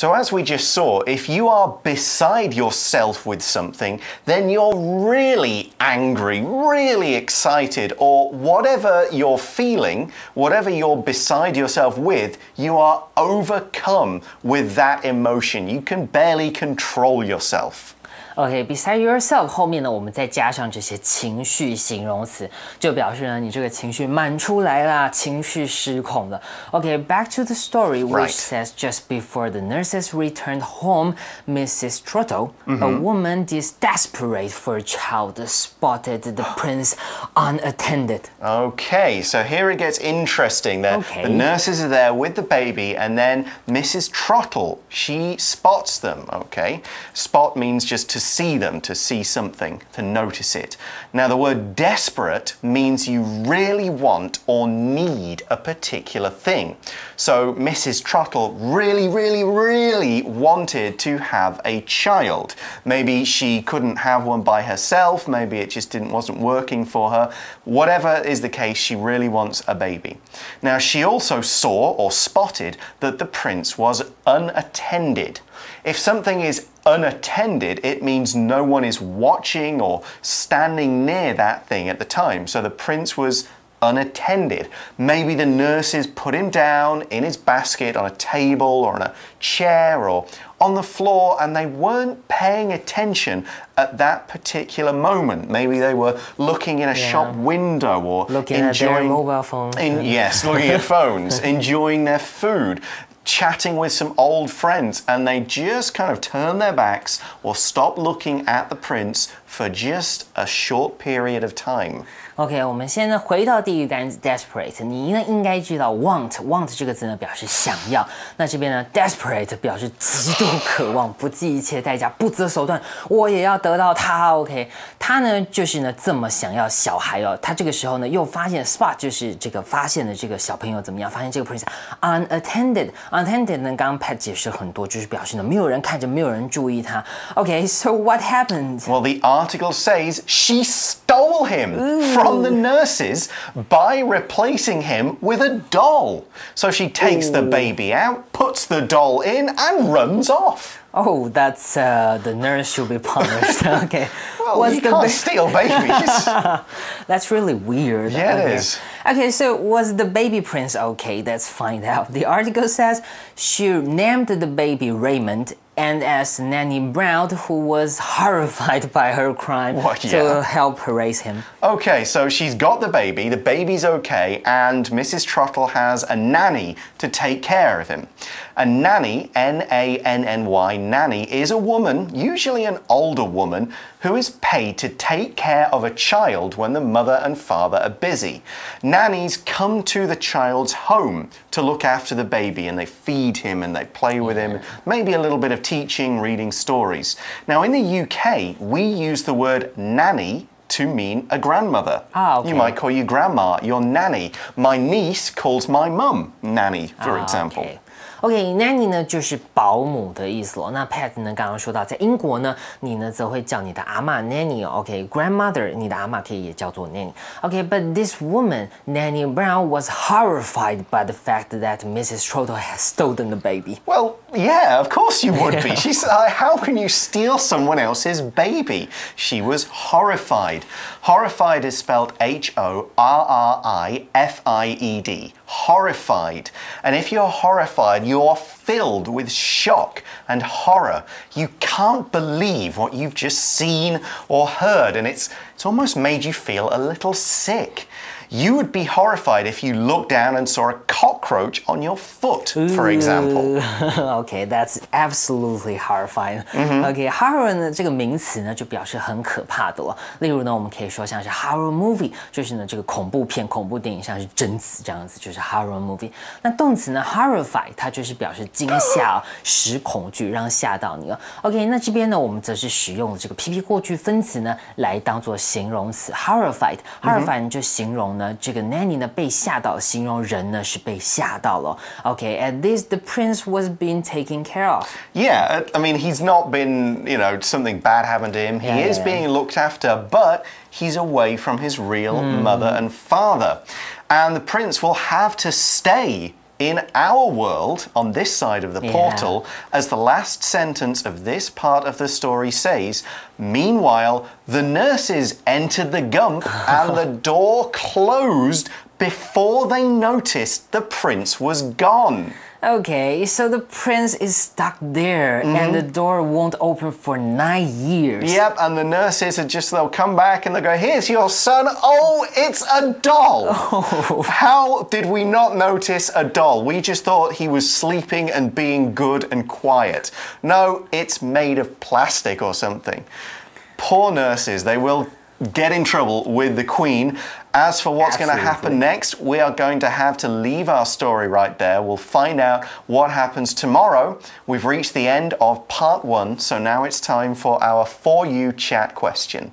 So as we just saw, if you are beside yourself with something, then you're really angry, really excited, or whatever you're feeling, whatever you're beside yourself with, you are overcome with that emotion. You can barely control yourself. OK, beside yourself 后面呢，我们再加上这些情绪形容词，就表示呢，你这个情绪满出来啦，情绪失控了。OK, back to the story, which says just before the nurses returned home, Mrs. Trottle, a woman desperate for a child, spotted the prince unattended. Okay, so here it gets interesting. The nurses are there with the baby, and then Mrs. Trottle, she spots them. Okay, spot means just to see them, to see something, to notice it. Now the word desperate means you really want or need a particular thing. So Mrs. Trottle really wanted to have a child. Maybe she couldn't have one by herself, maybe it just wasn't working for her. Whatever is the case, she really wants a baby. Now she also saw or spotted that the prince was unattended. If something is unattended, it means no one is watching or standing near that thing at the time. So the prince was unattended. Maybe the nurses put him down in his basket on a table or on a chair or on the floor, and they weren't paying attention at that particular moment. Maybe they were looking in a shop window or looking at their mobile phone. Yes, looking at phones, enjoying their food, chatting with some old friends, and they just kind of turn their backs or stop looking at the prince for just a short period of time. OK, 我们现在回到第一个单词 desperate， 你呢应该知道 want 这个字呢表示想要，那这边呢 desperate 表示极度渴望，不计一切代价，不择手段，我也要得到它。OK， 他呢就是呢这么想要小孩哦，他这个时候呢又发现 spot 就是这个发现的这个小朋友怎么样？发现这个 prince unattended 呢，刚刚 Pat 解释很多，就是表示呢没有人看着，没有人注意他。OK, so what happened? Well, the article says she stole him from the nurses by replacing him with a doll. So she takes the baby out, puts the doll in, and runs off. Oh, that's the nurse should be punished. Okay. Well, you can't steal babies. That's really weird. Yeah, it is. Okay, so was the baby prince okay? Let's find out. The article says she named the baby Raymond and asked Nanny Brown, who was horrified by her crime, to help raise him. Okay, so she's got the baby's okay, and Mrs. Trottle has a nanny to take care of him. A nanny, N-A-N-N-Y, nanny, is a woman, usually an older woman, who is paid to take care of a child when the mother and father are busy. Nannies come to the child's home to look after the baby, and they feed him and they play with him, maybe a little bit of teaching, reading stories. Now in the UK, we use the word nanny to mean a grandmother. You might call your grandma your nanny. My niece calls my mum nanny, for example. OK, nanny 呢就是保姆的意思了。那 Pat 呢刚刚说到，在英国呢，你呢则会叫你的阿嬷 nanny。OK, grandmother 你的阿嬷可以也叫做 nanny。OK, but this woman, Nanny Brown, was horrified by the fact that Mrs. Trottle has stolen the baby. Well, yeah, of course you would be. She said, how can you steal someone else's baby? She was horrified. Horrified is spelled H-O-R-R-I-F-I-E-D. Horrified. And if you're horrified, you're filled with shock and horror. You can't believe what you've just seen or heard, and it's almost made you feel a little sick. You would be horrified if you looked down and saw a cockroach on your foot, for example. Okay, that's absolutely horrifying. Okay, horror 呢这个名词呢就表示很可怕的了。例如呢，我们可以说像是 horror movie， 就是呢这个恐怖片、恐怖电影，像是贞子这样子，就是 horror movie。那动词呢 horrify， 它就是表示惊吓、使恐惧，让吓到你了。OK， 那这边呢我们则是使用了这个 PP 过去分词呢来当做形容词 horrified。horrified 就形容呢这个 nanny 呢被吓到，形容人呢是被吓到了。Okay, at least the prince was being taken care of. Yeah, I mean he's not been, something bad happened to him. He is being looked after, but he's away from his real mother and father. And the prince will have to stay in our world, on this side of the portal, as the last sentence of this part of the story says, meanwhile, the nurses entered the gump and the door closed before they noticed the prince was gone. Okay, so the prince is stuck there and the door won't open for 9 years. Yep, and the nurses are they'll come back and they'll go, here's your son. Oh, it's a doll. Oh. How did we not notice a doll? We just thought he was sleeping and being good and quiet. No, it's made of plastic or something. Poor nurses, they will get in trouble with the Queen. As for what's going to happen next, we are going to have to leave our story right there. We'll find out what happens tomorrow. We've reached the end of part 1, so now it's time for our For You chat question.